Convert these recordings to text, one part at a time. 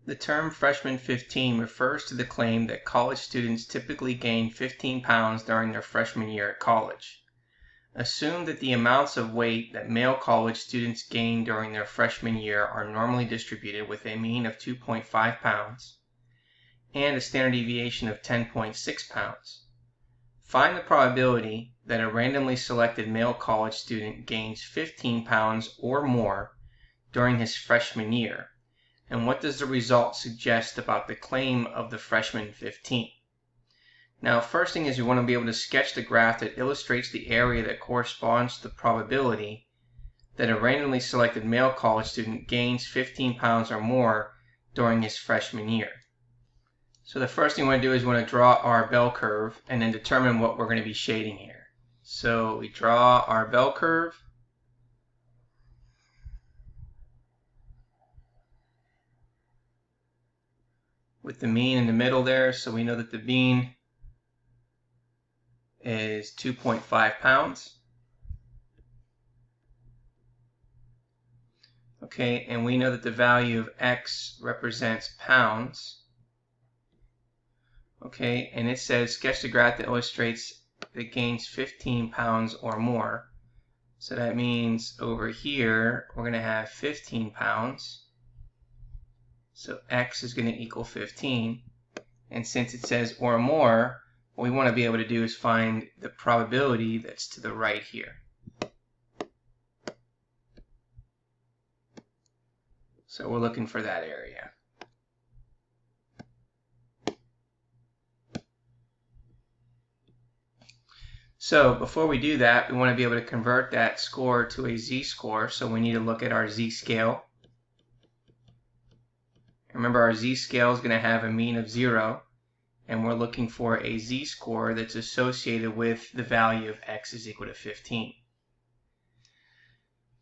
The term freshman 15 refers to the claim that college students typically gain 15 pounds during their freshman year at college. Assume that the amounts of weight that male college students gain during their freshman year are normally distributed with a mean of 2.5 pounds and a standard deviation of 10.6 pounds. Find the probability that a randomly selected male college student gains 15 pounds or more during his freshman year, and what does the result suggest about the claim of the freshman 15? Now, first thing is you want to be able to sketch the graph that illustrates the area that corresponds to the probability that a randomly selected male college student gains 15 pounds or more during his freshman year. So the first thing we want to do is we want to draw our bell curve and then determine what we're going to be shading here. So we draw our bell curve. With the mean in the middle there, so we know that the mean is 2.5 pounds. Okay, and we know that the value of x represents pounds. Okay, and it says sketch the graph that illustrates that gains 15 pounds or more. So that means over here we're going to have 15 pounds. So x is going to equal 15. And since it says or more, what we want to be able to do is find the probability that's to the right here. So we're looking for that area. So before we do that, we want to be able to convert that score to a z-score. So we need to look at our z-scale. Remember, our z-scale is going to have a mean of 0, and we're looking for a z-score that's associated with the value of x is equal to 15.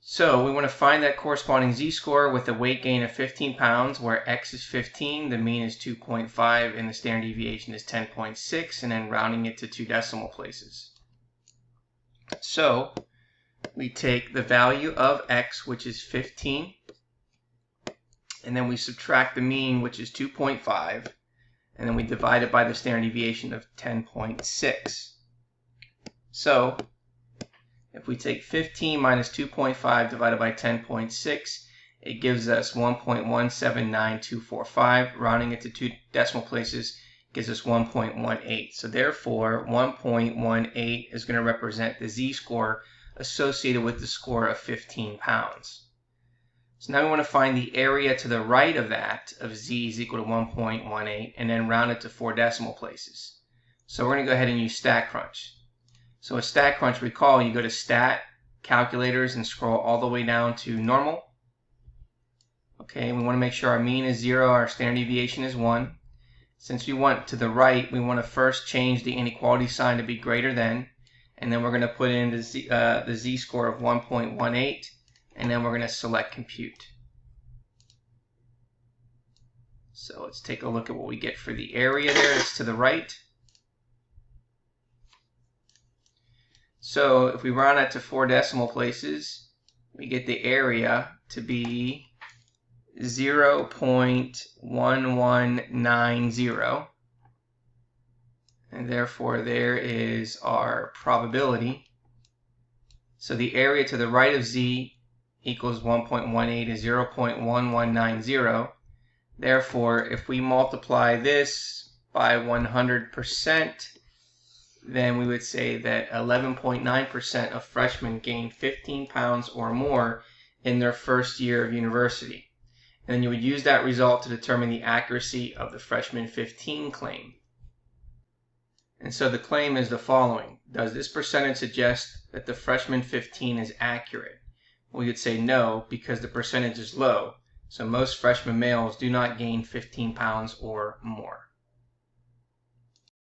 So we want to find that corresponding z-score with a weight gain of 15 pounds, where x is 15, the mean is 2.5, and the standard deviation is 10.6, and then rounding it to 2 decimal places. So we take the value of x, which is 15, and then we subtract the mean, which is 2.5, and then we divide it by the standard deviation of 10.6. So if we take 15 minus 2.5 divided by 10.6, it gives us 1.179245. Rounding it to 2 decimal places gives us 1.18. So therefore, 1.18 is going to represent the z-score associated with the score of 15 pounds. So now we want to find the area to the right of that, of z is equal to 1.18, and then round it to 4 decimal places. So we're going to go ahead and use StatCrunch. So with StatCrunch, recall, you go to Stat, Calculators, and scroll all the way down to Normal. Okay, we want to make sure our mean is 0, our standard deviation is 1. Since we want to the right, we want to first change the inequality sign to be greater than, and then we're going to put in the z-score of 1.18. And then we're going to select compute. So let's take a look at what we get for the area there. It's to the right. So if we round that to 4 decimal places, we get the area to be 0.1190. And therefore there is our probability. So the area to the right of z equals 1.18 is 0.1190. Therefore, if we multiply this by 100%, then we would say that 11.9% of freshmen gain 15 pounds or more in their first year of university. And then you would use that result to determine the accuracy of the freshman 15 claim. And so the claim is the following. Does this percentage suggest that the freshman 15 is accurate? We would say no, because the percentage is low. So most freshman males do not gain 15 pounds or more.